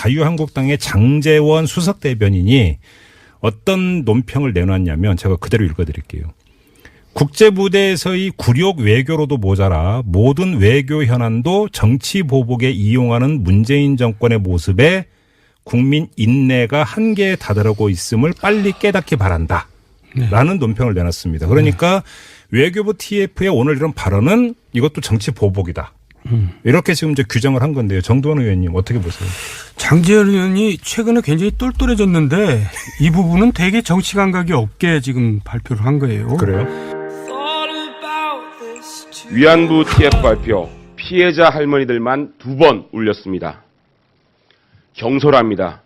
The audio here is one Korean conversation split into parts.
자유한국당의 장제원 수석 대변인이 어떤 논평을 내놨냐면 제가 그대로 읽어드릴게요. 국제무대에서의 굴욕 외교로도 모자라 모든 외교 현안도 정치 보복에 이용하는 문재인 정권의 모습에 국민 인내가 한계에 다다르고 있음을 빨리 깨닫기 바란다. 라는 논평을 내놨습니다. 그러니까 외교부 TF의 오늘 이런 발언은 이것도 정치 보복이다. 이렇게 지금 이제 규정을 한 건데요. 정두원 의원님 어떻게 보세요? 장제원 의원이 최근에 굉장히 똘똘해졌는데 이 부분은 되게 정치 감각이 없게 지금 발표를 한 거예요. 그래요? 위안부 TF 발표 피해자 할머니들만 2번 울렸습니다. 경솔합니다.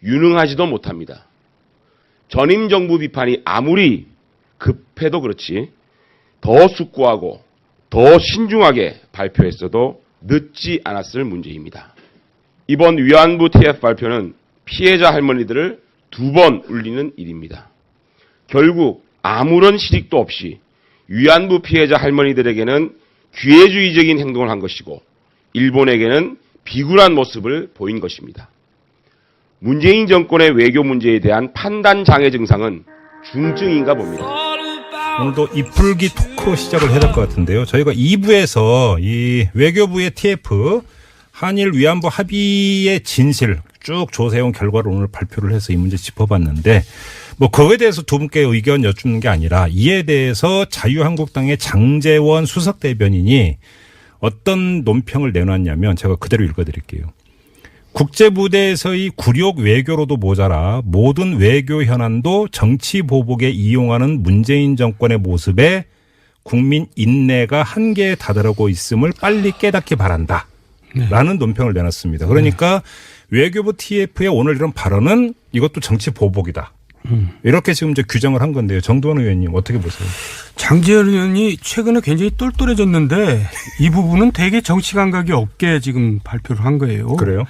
유능하지도 못합니다. 전임 정부 비판이 아무리 급해도 그렇지 더 숙고하고 더 신중하게 발표했어도 늦지 않았을 문제입니다. 이번 위안부 TF 발표는 피해자 할머니들을 2번 울리는 일입니다. 결국 아무런 실익도 없이 위안부 피해자 할머니들에게는 기회주의적인 행동을 한 것이고 일본에게는 비굴한 모습을 보인 것입니다. 문재인 정권의 외교 문제에 대한 판단 장애 증상은 중증인가 봅니다. 오늘도 이풀기 토크 시작을 해야 될 것 같은데요. 저희가 2부에서 이 외교부의 TF 한일 위안부 합의의 진실 쭉 조사해온 결과를 오늘 발표를 해서 이 문제 짚어봤는데 뭐 그거에 대해서 두 분께 의견 여쭙는 게 아니라 이에 대해서 자유한국당의 장제원 수석 대변인이 어떤 논평을 내놨냐면 제가 그대로 읽어드릴게요. 국제무대에서의 굴욕 외교로도 모자라 모든 외교 현안도 정치 보복에 이용하는 문재인 정권의 모습에 국민 인내가 한계에 다다르고 있음을 빨리 깨닫기 바란다. 라는 논평을 내놨습니다. 그러니까 외교부 TF의 오늘 이런 발언은 이것도 정치 보복이다. 이렇게 지금 이제 규정을 한 건데요. 정두원 의원님 어떻게 보세요? 장제원 의원이 최근에 굉장히 똘똘해졌는데 이 부분은 되게 정치 감각이 없게 지금 발표를 한 거예요. 그래요?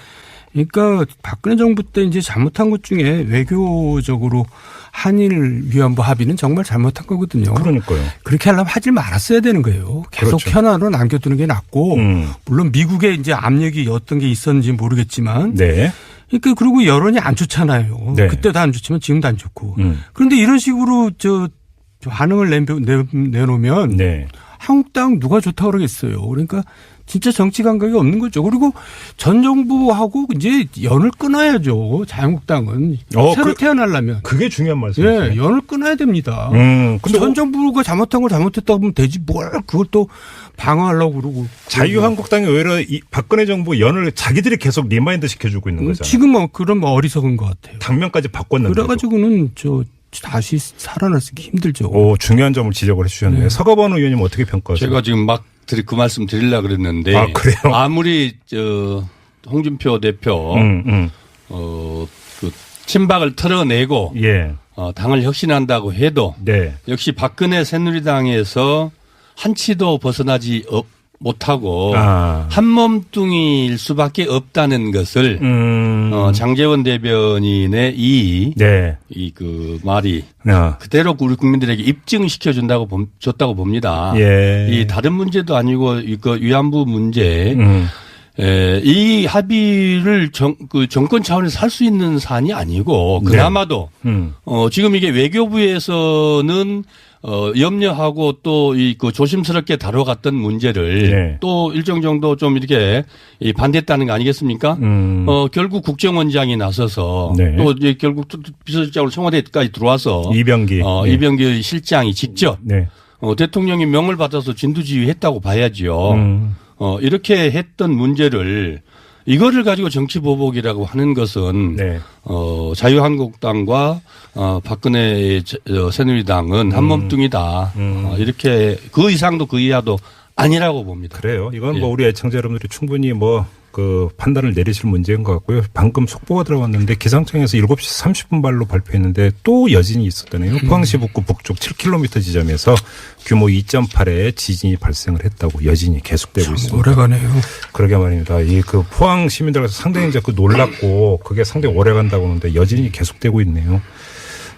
그러니까 박근혜 정부 때 이제 잘못한 것 중에 외교적으로 한일 위안부 합의는 정말 잘못한 거거든요. 그러니까요. 그렇게 하려면 하지 말았어야 되는 거예요. 계속 그렇죠. 현안으로 남겨두는 게 낫고 물론 미국의 이제 압력이 어떤 게 있었는지 모르겠지만 네. 그러니까 그리고 여론이 안 좋잖아요. 네. 그때도 안 좋지만 지금도 안 좋고. 그런데 이런 식으로 저 반응을 내놓으면 네. 한국당 누가 좋다고 그러겠어요. 그러니까 진짜 정치 감각이 없는 거죠. 그리고 전 정부하고 이제 연을 끊어야죠. 자유한국당은 새로 태어나려면. 그게 중요한 말씀이죠. 예, 연을 끊어야 됩니다. 근데 전 정부가 잘못한 걸 잘못했다고 하면 되지 뭘 그걸 또 방어하려고 그러고. 자유한국당이 오히려 이 박근혜 정부 연을 자기들이 계속 리마인드 시켜주고 있는 거잖아요. 지금은 그런 어리석은 것 같아요. 당면까지 바꿨는데. 그래가지고는 다시 살아나기 힘들죠. 오, 중요한 점을 지적을 해 주셨네요. 네. 서가번 의원님 어떻게 평가하세요? 제가 지금 막 그 말씀 드리려고 그랬는데. 아, 그래요? 아무리 홍준표 대표 그 친박을 털어내고 예. 당을 혁신한다고 해도 네. 역시 박근혜 새누리당에서 한치도 벗어나지 못하고 한 몸뚱이일 수밖에 없다는 것을 장제원 대변인의 네. 그 말이 그대로 우리 국민들에게 입증시켜 줬다고 봅니다. 예. 이 다른 문제도 아니고 그 위안부 문제 이 합의를 정권 차원에서 할 수 있는 사안이 아니고 그나마도 지금 이게 외교부에서는 염려하고 또 그 조심스럽게 다뤄갔던 문제를 네. 또 일정 정도 좀 이렇게 반대했다는 거 아니겠습니까? 결국 국정원장이 나서서 네. 또 이제 결국 비서실장으로 청와대까지 들어와서 이병기 네. 이병기 실장이 직접 네. 대통령이 명을 받아서 진두지휘했다고 봐야지요. 이렇게 했던 문제를 이거를 가지고 정치 보복이라고 하는 것은 네. 자유한국당과 박근혜 새누리당은 한 몸뚱이다. 이렇게 그 이상도 그 이하도 아니라고 봅니다. 그래요. 이건 예. 뭐 우리 애청자 여러분들이 충분히 그 판단을 내리실 문제인 것 같고요. 방금 속보가 들어왔는데 기상청에서 7시 30분 발로 발표했는데 또 여진이 있었다네요. 포항시 북구 북쪽 7km 지점에서 규모 2.8의 지진이 발생을 했다고 여진이 계속되고 있습니다. 오래가네요. 그러게 말입니다. 그 포항 시민들께서 상당히 이제 놀랐고 그게 상당히 오래 간다고 하는데 여진이 계속되고 있네요.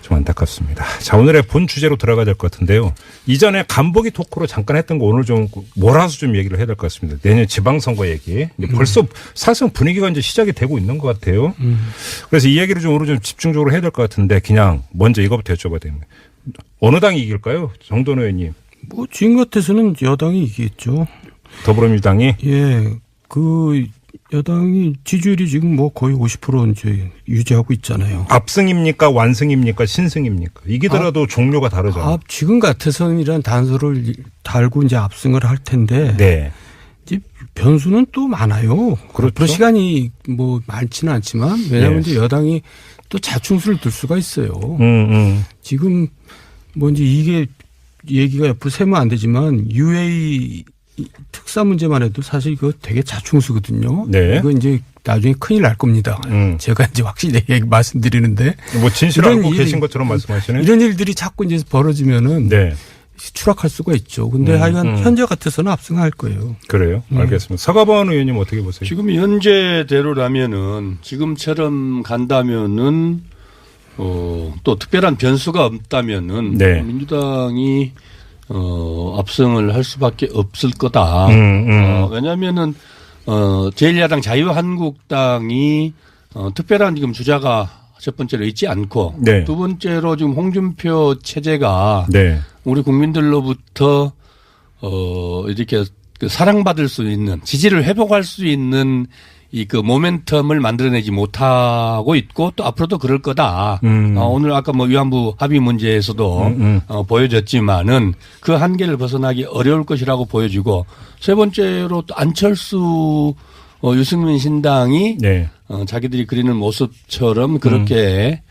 좀 안타깝습니다. 자, 오늘의 본 주제로 들어가야 될 것 같은데요. 이전에 간보기 토크로 잠깐 했던 거 오늘 좀 몰아서 좀 얘기를 해야 될 것 같습니다. 내년 지방선거 얘기. 이제 벌써 사실상 분위기가 이제 시작이 되고 있는 것 같아요. 그래서 이 얘기를 좀 오늘 좀 집중적으로 해야 될 것 같은데 그냥 먼저 이거부터 여쭤봐야 됩니다. 어느 당이 이길까요? 정돈 의원님. 뭐 지금 같아서는 여당이 이기겠죠. 더불어민주당이? 예. 그 여당이 지지율이 지금 뭐 거의 50% 이제 유지하고 있잖아요. 압승입니까? 완승입니까? 신승입니까? 이기더라도 종료가 다르잖아요. 지금 같아서는이란 단서를 달고 이제 압승을 할 텐데. 네. 이제 변수는 또 많아요. 그렇죠. 앞으로 시간이 뭐 많지는 않지만 왜냐하면 예. 이제 여당이 또 자충수를 들 수가 있어요. 지금 뭐 이제 이게 얘기가 옆으로 세면 안 되지만 UA 특사 문제만 해도 사실 이거 되게 자충수거든요. 네. 이거 이제 나중에 큰일 날 겁니다. 제가 이제 확실히 말씀드리는데. 뭐 진실 알고 계신 것처럼 말씀하시네. 이런 일들이 자꾸 이제 벌어지면은. 네. 추락할 수가 있죠. 근데 하여간 현재 같아서는 압승할 거예요. 그래요? 알겠습니다. 서가번 의원님 어떻게 보세요? 지금 현재대로라면은 지금처럼 간다면은 또 특별한 변수가 없다면은 네. 민주당이 압승을 할 수밖에 없을 거다. 왜냐하면은 제1야당 자유한국당이 특별한 지금 주자가 첫 번째로 있지 않고 네. 두 번째로 지금 홍준표 체제가 네. 우리 국민들로부터 이렇게 사랑받을 수 있는 지지를 회복할 수 있는 이 그 모멘텀을 만들어내지 못하고 있고 또 앞으로도 그럴 거다. 오늘 아까 뭐 위안부 합의 문제에서도 보여졌지만은 그 한계를 벗어나기 어려울 것이라고 보여지고 세 번째로 또 안철수 유승민 신당이 네. 자기들이 그리는 모습처럼 그렇게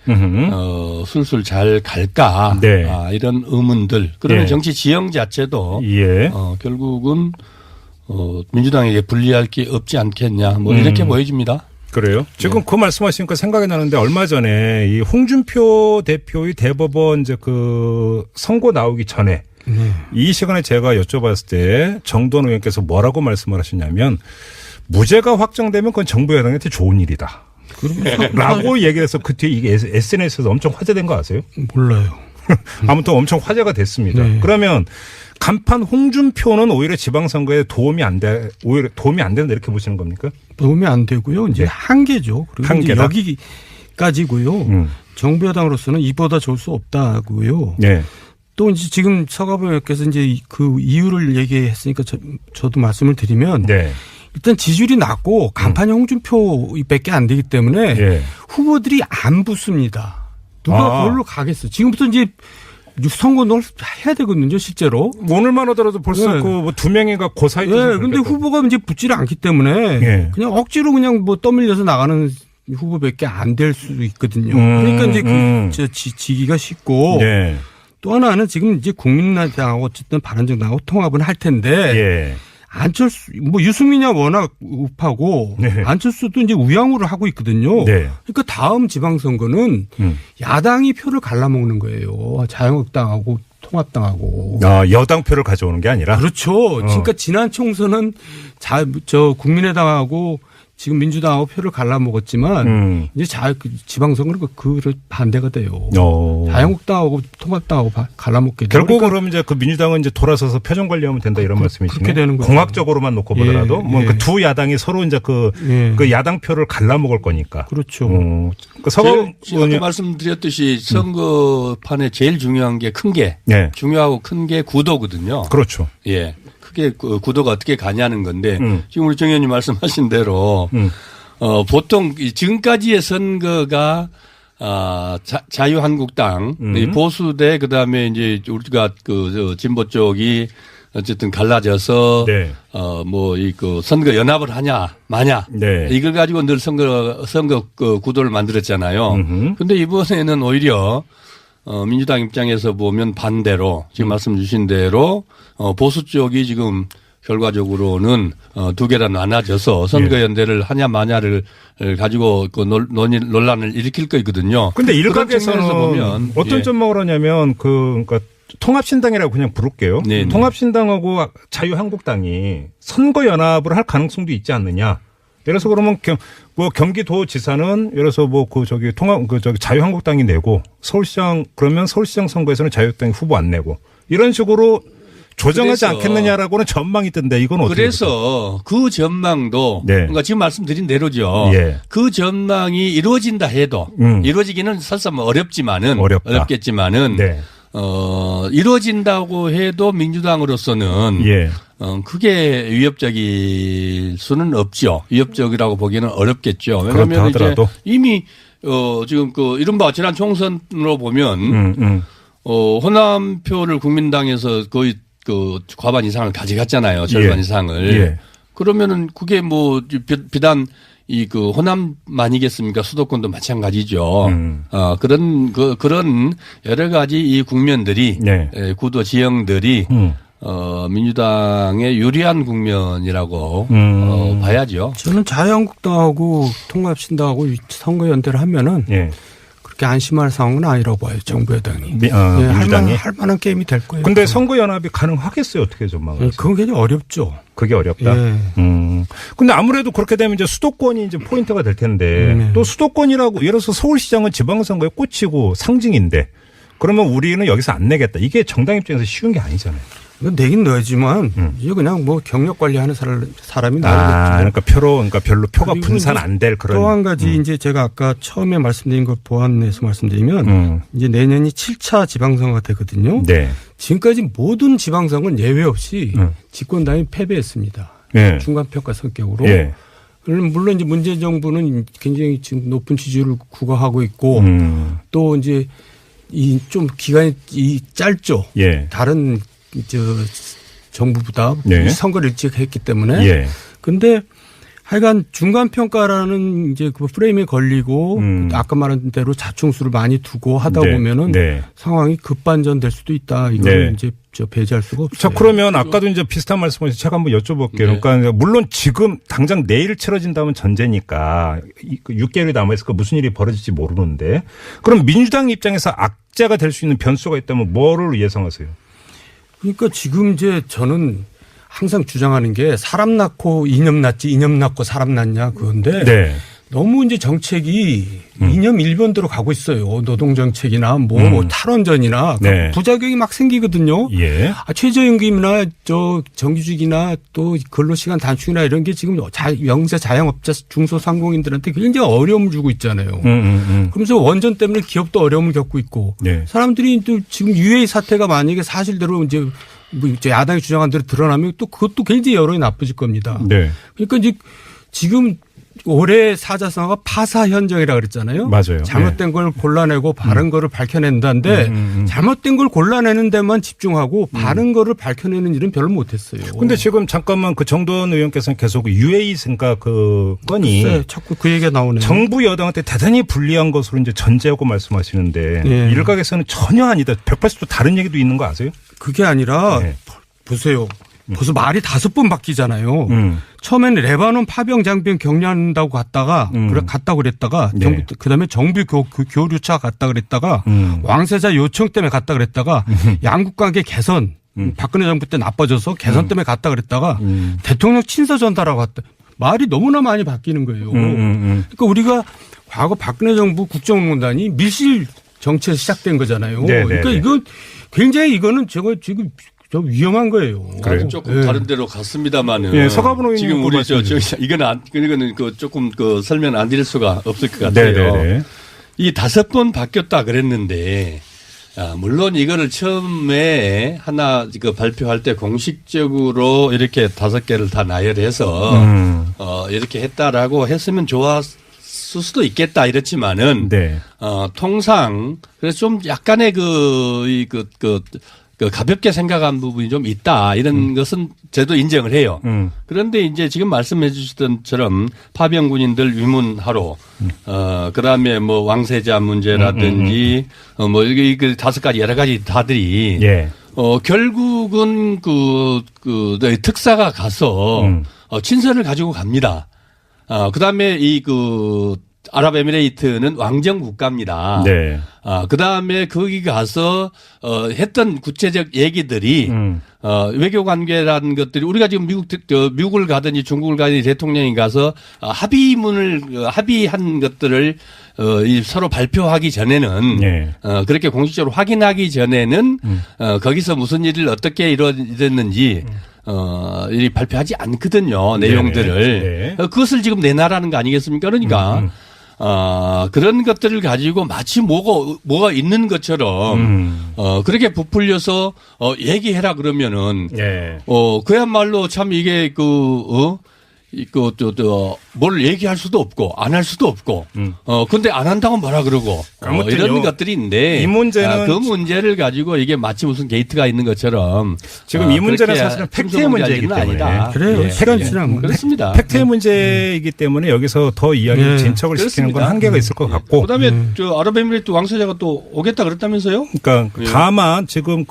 술술 잘 갈까 네. 이런 의문들. 그러면 예. 정치 지형 자체도 예. 결국은 민주당에게 불리할 게 없지 않겠냐 뭐 이렇게 보여집니다. 그래요? 지금 네. 그 말씀하시니까 생각이 나는데 얼마 전에 이 홍준표 대표의 대법원 이제 그 선고 나오기 전에 이 시간에 제가 여쭤봤을 때 정돈 의원께서 뭐라고 말씀을 하셨냐면 무죄가 확정되면 그건 정부 여당한테 좋은 일이다. 라고 얘기를 해서 그 뒤에 이게 SNS에서 엄청 화제된 거 아세요? 몰라요. 아무튼 엄청 화제가 됐습니다. 네. 그러면 간판 홍준표는 오히려 지방선거에 도움이 안 된다 이렇게 보시는 겁니까? 도움이 안 되고요. 이제 네. 한계죠. 그리고 이제 여기까지고요. 정부 여당으로서는 이보다 좋을 수 없다고요. 네. 또 이제 지금 서가번 의원께서 이제 그 이유를 얘기했으니까 저도 말씀을 드리면 네. 일단 지지율이 낮고 간판이 홍준표밖에 안 되기 때문에 네. 후보들이 안 붙습니다. 누가 그걸로 가겠어. 지금부터 이제 선거를 해야 되거든요, 실제로. 오늘만 하더라도 벌써 네. 그 두 명이가 그 사이에. 네, 근데 후보가 이제 붙지를 않기 때문에 네. 그냥 억지로 그냥 뭐 떠밀려서 나가는 후보밖에 안 될 수도 있거든요. 그러니까 이제 지기가 쉽고. 네. 또 하나는 지금 이제 국민의당하고 어쨌든 바른정당하고 통합은 할 텐데. 네. 안철수, 뭐 유승민이 워낙 우파고 네. 안철수도 이제 우양우를 하고 있거든요. 네. 그러니까 다음 지방선거는 야당이 표를 갈라먹는 거예요. 자유한국당하고 통합당하고. 여당 표를 가져오는 게 아니라? 그렇죠. 그러니까 지난 총선은 국민의당하고 지금 민주당하고 표를 갈라먹었지만 이제 지방선거는 그 반대가 돼요. 자유한국당하고 통합당하고 갈라먹게 돼요. 결국 그러면 이제 그 민주당은 이제 돌아서서 표정 관리하면 된다 이런 말씀이시네요. 그렇게 되는 거죠. 공학적으로만 놓고 보더라도 뭐 그 두 야당이 서로 이제 그 야당 표를 갈라먹을 거니까. 그렇죠. 아까 말씀드렸듯이 선거판에 제일 중요한 게 큰 게 중요하고 큰 게 구도거든요. 그렇죠. 예. 크게 구도가 어떻게 가냐는 건데 지금 우리 정 의원님 말씀하신 대로 보통 지금까지의 선거가 자유한국당 보수대 그다음에 이제 우리가 그 진보 쪽이 어쨌든 갈라져서 네. 뭐 이 그 선거 연합을 하냐 마냐 네. 이걸 가지고 늘 선거 그 구도를 만들었잖아요. 그런데 이번에는 오히려 민주당 입장에서 보면 반대로 지금 말씀 주신 대로 보수 쪽이 지금 결과적으로는 두 개로 나눠져서 선거연대를 하냐 마냐를 가지고 그 논란을 일으킬 거거든요. 그런데 일각에서는 보면 어떤 점목을 하냐면 그러니까 통합신당이라고 그냥 부를게요. 네네. 통합신당하고 자유한국당이 선거연합을 할 가능성도 있지 않느냐. 예를 들어서 그러면 뭐 경기도지사는 예를 들어서 뭐 그 저기 자유한국당이 내고 서울시장 그러면 서울시장 선거에서는 자유한국당이 후보 안 내고 이런 식으로 조정하지 않겠느냐라고는 전망이 있던데 이건 어떻게 그래서 그 전망도 네. 그러니까 지금 말씀드린 대로죠. 예. 그 전망이 이루어진다 해도 이루어지기는 설사 뭐 어렵지만은 어렵겠지만은 네. 이루어진다고 해도 민주당으로서는 예. 크게 위협적일 수는 없죠. 위협적이라고 보기에는 어렵겠죠. 왜냐하면 이제 이미 지금 그 이른바 지난 총선으로 보면 호남표를 국민당에서 거의 그 과반 이상을 가져갔잖아요. 절반 예. 이상을. 예. 그러면은 그게 뭐 비단 이 그 호남만이겠습니까? 수도권도 마찬가지죠. 그런 여러 가지 이 국면들이 네. 구도 지형들이 민주당의 유리한 국면이라고 봐야죠. 저는 자유한국당하고 통합신당하고 선거 연대를 하면은 예. 그렇게 안심할 상황은 아니라고 봐요. 정부 여당이. 민주당이 할 만한 게임이 될 거예요. 근데 선거 연합이 가능하겠어요? 어떻게 전망을? 그건 굉장히 어렵죠. 그게 어렵다. 예. 근데 아무래도 그렇게 되면 이제 수도권이 이제 포인트가 될 텐데 또 수도권이라고 예를 들어서 서울시장은 지방선거에 꽂히고 상징인데 그러면 우리는 여기서 안 내겠다. 이게 정당 입장에서 쉬운 게 아니잖아요. 내긴 내지만 이제 그냥 뭐 경력 관리하는 사람이 나오겠죠. 그러니까 별로 표가 분산 안 될 그런. 또 한 가지 이제 제가 아까 처음에 말씀드린 걸 보완해서 말씀드리면 이제 내년이 7차 지방선거가 되거든요. 네. 지금까지 모든 지방선거는 예외 없이 집권당이 패배했습니다. 네. 중간평가 성격으로. 네. 물론 이제 문재인 정부는 굉장히 지금 높은 지지율을 구가하고 있고 또 이제 이 좀 기간이 짧죠. 예. 다른 정부보다 네. 선거를 일찍 했기 때문에. 예. 근데 하여간 중간평가라는 이제 그 프레임에 걸리고 아까 말한 대로 자충수를 많이 두고 하다 보면은 상황이 급반전될 수도 있다. 이걸 이제 배제할 수가 없어요. 자, 그러면 아까도 이제 비슷한 말씀하셔서 제가 한번 여쭤볼게요. 그러니까 물론 지금 당장 내일 치러진다면 전제니까 6개월이 남아있을까 무슨 일이 벌어질지 모르는데 그럼 민주당 입장에서 악재가 될 수 있는 변수가 있다면 뭐를 예상하세요? 그러니까 지금 이제 저는 항상 주장하는 게 사람 낳고 이념 낳지 이념 낳고 사람 낳냐 그건데 너무 이제 정책이 이념 일변대로 가고 있어요. 노동 정책이나 뭐 탈원전이나 부작용이 막 생기거든요. 예. 최저임금이나 정규직이나 또 근로시간 단축이나 이런 게 지금 영세 자영업자 중소상공인들한테 굉장히 어려움을 주고 있잖아요. 그러면서 원전 때문에 기업도 어려움을 겪고 있고 사람들이 또 지금 UA 사태가 만약에 사실대로 이제 야당이 주장한 대로 드러나면 또 그것도 굉장히 여론이 나빠질 겁니다. 그러니까 이제 지금 올해 사자성어가 파사현정이라고 그랬잖아요. 맞아요. 잘못된 걸 골라내고 바른 거를 밝혀낸다는데 잘못된 걸 골라내는 데만 집중하고 바른 거를 밝혀내는 일은 별로 못했어요. 근데 지금 잠깐만 그 정도원 의원께서는 계속 UA 생각 그 건이 자꾸 그 얘기가 나오네요. 정부 여당한테 대단히 불리한 것으로 이제 전제하고 말씀하시는데 일각에서는 전혀 아니다. 180도 다른 얘기도 있는 거 아세요? 그게 아니라 보세요. 벌써 말이 5번 바뀌잖아요. 처음에는 레바논 파병 장병 격려한다고 갔다가 그랬다가 그다음에 정비 교류차 갔다 그랬다가 왕세자 요청 때문에 갔다 그랬다가 양국 관계 개선 박근혜 정부 때 나빠져서 개선 때문에 갔다 그랬다가 대통령 친서 전달하고 갔다. 말이 너무나 많이 바뀌는 거예요. 그러니까 우리가 과거 박근혜 정부 국정농단이 밀실 정치에서 시작된 거잖아요. 그러니까 이건 굉장히 이거는 제가 지금 좀 위험한 거예요. 조금 다른 데로 갔습니다만은. 서가분 의원님 지금 우리 이거는 조금 설명 안 드릴 수가 없을 것 같아요. 이 5번 바뀌었다 그랬는데, 물론 이거를 처음에 하나 발표할 때 공식적으로 이렇게 5개를 다 나열해서 이렇게 했다라고 했으면 좋았을 수도 있겠다 이렇지만은 통상 그래서 좀 약간의 가볍게 생각한 부분이 좀 있다. 이런 것은 저도 인정을 해요. 그런데 이제 지금 말씀해 주셨던처럼 파병 군인들 위문하러, 그 다음에 뭐 왕세자 문제라든지, 뭐 이게 5가지 여러 가지 다들이, 결국은 특사가 가서, 친서를 가지고 갑니다. 그 다음에 아랍에미레이트는 왕정 국가입니다. 네. 그 다음에 거기 가서, 했던 구체적 얘기들이, 외교 관계라는 것들이 우리가 지금 미국을 가든지 중국을 가든지 대통령이 가서 합의한 것들을 서로 발표하기 전에는 네. 그렇게 공식적으로 확인하기 전에는 거기서 무슨 일을 어떻게 이루어졌는지 이 발표하지 않거든요. 내용들을. 네. 그것을 지금 내놔라는 거 아니겠습니까? 그러니까 그런 것들을 가지고 마치 뭐가 있는 것처럼 그렇게 부풀려서 얘기해라 그러면은 네. 그야말로 참 이게 뭘 얘기할 수도 없고 안 할 수도 없고 근데 안 한다고 뭐라 그러고 이런 것들이 있는데 이 문제는 그 문제를 가지고 이게 마치 무슨 게이트가 있는 것처럼 지금 이 문제는 사실은 팩트의 문제이기 때문에 아니다. 그래요. 시간이랑 그렇습니다. 팩트의 문제이기 때문에 여기서 더 이야기를 진척을 시키는 건 그렇습니다. 한계가 있을 것 같고. 그다음에 저 아랍에미리트 왕세자가 또 오겠다 그랬다면서요? 그러니까 다만 지금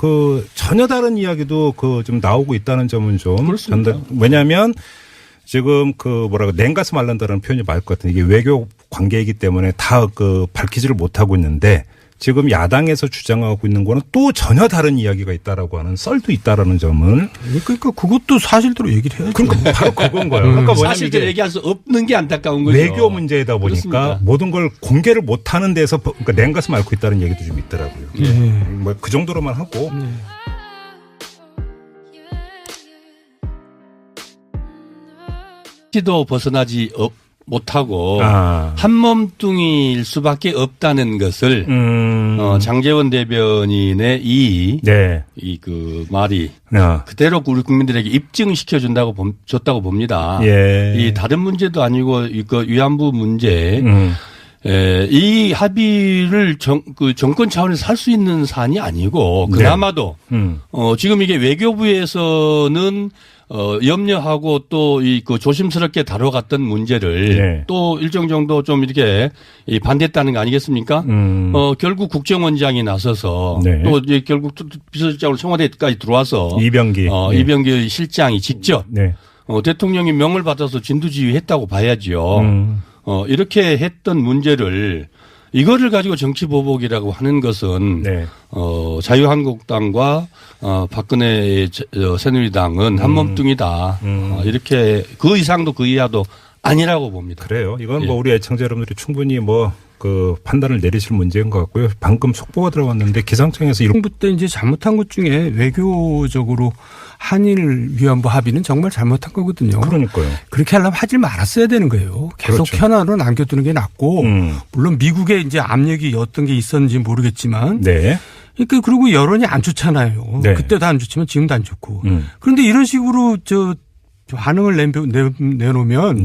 전혀 다른 이야기도 좀 나오고 있다는 점은 좀 그렇습니다. 왜냐하면 지금 냉가스 말란다라는 표현이 맞을 것 같은데 이게 외교 관계이기 때문에 다 밝히지를 못하고 있는데 지금 야당에서 주장하고 있는 거는 또 전혀 다른 이야기가 있다라고 하는 썰도 있다라는 점을 그러니까 그것도 사실대로 얘기를 해야죠. 그러니까 바로 그건 거예요. 그러니까 뭐냐면 사실대로 얘기할 수 없는 게 안타까운 거죠. 외교 문제이다 보니까 그렇습니다. 모든 걸 공개를 못하는 데서 그러니까 냉가슴 앓고 있다는 얘기도 좀 있더라고요. 뭐 그 정도로만 하고. 도 벗어나지 못하고 한 몸뚱이일 수밖에 없다는 것을 장제원 대변인의 이 말이 그대로 우리 국민들에게 입증시켜 줬다고 봅니다. 예. 이 다른 문제도 아니고 이거 위안부 문제. 이 합의를 정권 차원에서 할 수 있는 사안이 아니고 그나마도 지금 이게 외교부에서는 염려하고 또 조심스럽게 다뤄갔던 문제를 또 일정 정도 좀 이렇게 반대했다는 거 아니겠습니까? 결국 국정원장이 나서서 또 이제 결국 비서실장으로 청와대까지 들어와서 이병기 실장이 직접 대통령이 명을 받아서 진두지휘했다고 봐야지요. 이렇게 했던 문제를 이거를 가지고 정치 보복이라고 하는 것은 자유한국당과 박근혜 새누리당은 한 몸뚱이다. 이렇게 그 이상도 그 이하도 아니라고 봅니다. 그래요. 이건 우리 애청자 여러분들이 충분히 판단을 내리실 문제인 것 같고요. 방금 속보가 들어왔는데 기상청에서 정부 때 이제 잘못한 것 중에 외교적으로 한일 위안부 합의는 정말 잘못한 거거든요. 그러니까요. 그렇게 하려면 하지 말았어야 되는 거예요. 계속 현안으로 남겨두는 게 낫고 물론 미국의 이제 압력이 어떤 게 있었는지 모르겠지만 그러니까 그리고 여론이 안 좋잖아요. 그때도 안 좋지만 지금도 안 좋고. 그런데 이런 식으로 반응을 내놓으면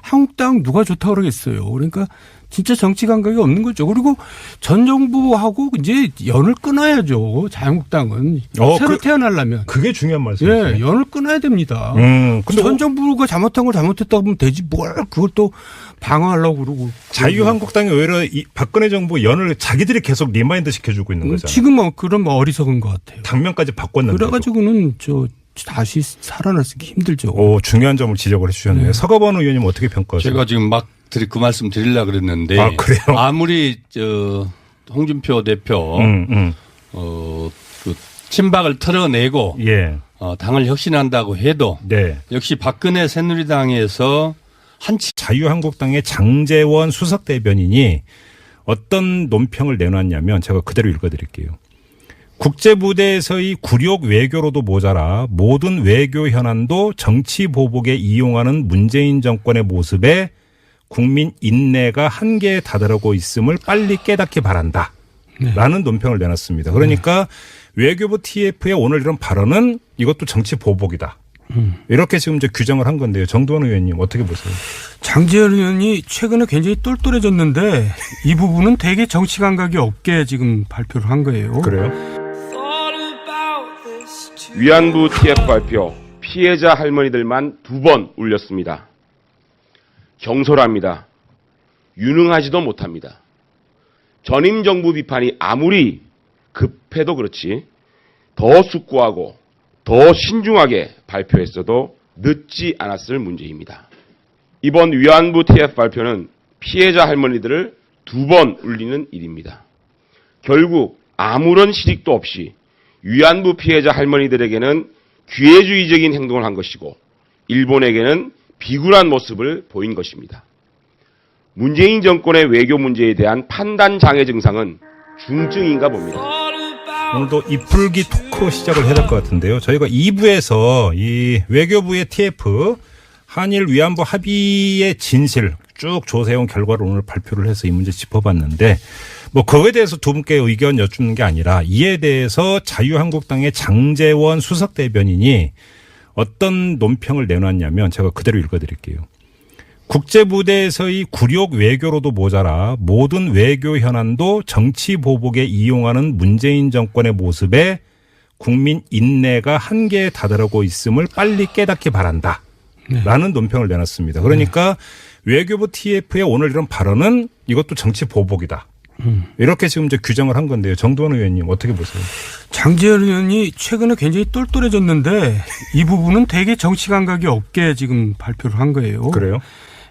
한국당 누가 좋다고 그러겠어요. 그러니까 진짜 정치 감각이 없는 거죠. 그리고 전 정부하고 이제 연을 끊어야죠. 자유한국당은 새로 태어나려면. 그게 중요한 말씀이에요. 연을 끊어야 됩니다. 근데 전 정부가 잘못한 걸 잘못했다고 하면 되지 뭘 그걸 또 방어하려고 그러고. 자유한국당이 오히려 박근혜 정부 연을 자기들이 계속 리마인드 시켜주고 있는 거잖아요. 지금 그런 어리석은 것 같아요. 당면까지 바꿨는데. 그래가지고는 다시 살아나기 힘들죠. 중요한 점을 지적을 해 주셨네요. 서가번 의원님 어떻게 평가하세요? 제가 지금 그 말씀 드리려고 그랬는데. 그래요? 아무리 홍준표 대표 친박을 털어내고 당을 혁신한다고 해도 역시 박근혜 새누리당에서 자유한국당의 장제원 수석 대변인이 어떤 논평을 내놨냐면 제가 그대로 읽어드릴게요. 국제무대에서의 굴욕 외교로도 모자라 모든 외교 현안도 정치 보복에 이용하는 문재인 정권의 모습에 국민 인내가 한계에 다다르고 있음을 빨리 깨닫기 바란다. 라는 논평을 내놨습니다. 그러니까 외교부 TF의 오늘 이런 발언은 이것도 정치 보복이다. 이렇게 지금 규정을 한 건데요. 정두원 의원님 어떻게 보세요? 장제원 의원이 최근에 굉장히 똘똘해졌는데 이 부분은 되게 정치 감각이 없게 지금 발표를 한 거예요. 그래요? 위안부 TF 발표 피해자 할머니들만 2번 울렸습니다. 경솔합니다. 유능하지도 못합니다. 전임 정부 비판이 아무리 급해도 그렇지 더 숙고하고 더 신중하게 발표했어도 늦지 않았을 문제입니다. 이번 위안부 TF 발표는 피해자 할머니들을 2번 울리는 일입니다. 결국 아무런 실익도 없이 위안부 피해자 할머니들에게는 기회주의적인 행동을 한 것이고 일본에게는 비굴한 모습을 보인 것입니다. 문재인 정권의 외교 문제에 대한 판단 장애 증상은 중증인가 봅니다. 오늘도 이풀기 토크 시작을 해야 될 것 같은데요. 저희가 2부에서 이 외교부의 TF 한일 위안부 합의의 진실 쭉 조사해온 결과를 오늘 발표를 해서 이 문제 짚어봤는데 뭐 그거에 대해서 두 분께 의견 여쭙는 게 아니라 이에 대해서 자유한국당의 장제원 수석대변인이 어떤 논평을 내놨냐면 제가 그대로 읽어드릴게요. 국제무대에서의 굴욕 외교로도 모자라 모든 외교 현안도 정치 보복에 이용하는 문재인 정권의 모습에 국민 인내가 한계에 다다르고 있음을 빨리 깨닫기 바란다. 라는 논평을 내놨습니다. 그러니까 외교부 TF의 오늘 이런 발언은 이것도 정치 보복이다. 이렇게 지금 이제 규정을 한 건데요. 정도원 의원님 어떻게 보세요? 장제원 의원이 최근에 굉장히 똘똘해졌는데 이 부분은 되게 정치 감각이 없게 지금 발표를 한 거예요. 그래요?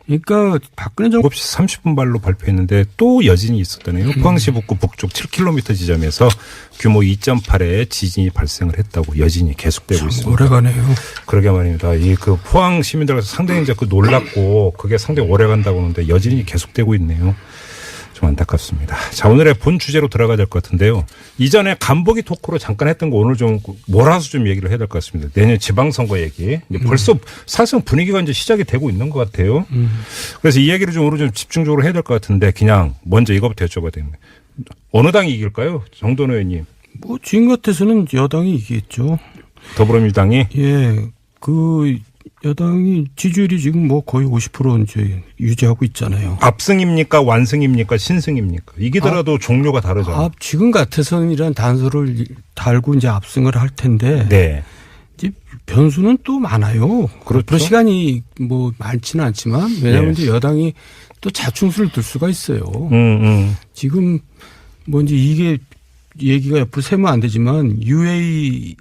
그러니까 박근혜 정부 7시 30분 발로 발표했는데 또 여진이 있었다네요. 포항시 북구 북쪽 7km 지점에서 규모 2.8의 지진이 발생을 했다고 여진이 계속되고 있습니다. 오래가네요. 그러게 말입니다. 이 그 포항 시민들께서 상당히 이제 그 놀랐고 그게 상당히 오래간다고 하는데 여진이 계속되고 있네요. 좀 안타깝습니다. 자, 오늘의 본 주제로 들어가야 될 것 같은데요. 이전에 간보기 토크로 잠깐 했던 거 오늘 좀 몰아서 좀 얘기를 해야 될 것 같습니다. 내년 지방선거 얘기. 이제 벌써 사실상 분위기가 이제 시작이 되고 있는 것 같아요. 그래서 이 얘기를 좀 오늘 좀 집중적으로 해야 될 것 같은데 그냥 먼저 이것부터 여쭤봐야 됩니다. 어느 당이 이길까요? 정도원 의원님. 뭐 지금 같아서는 여당이 이기겠죠. 더불어민주당이? 예. 그 여당이 지지율이 지금 뭐 거의 50% 이제 유지하고 있잖아요. 압승입니까? 완승입니까? 신승입니까? 이기더라도 종류가 다르잖아요. 지금 같아서는이란 단서를 달고 이제 압승을 할 텐데. 네. 이제 변수는 또 많아요. 그렇죠. 앞으로 시간이 뭐 많지는 않지만 왜냐하면 예. 이제 여당이 또 자충수를 들 수가 있어요. 지금 뭐 이제 이게 얘기가 옆으로 세면 안 되지만 UAE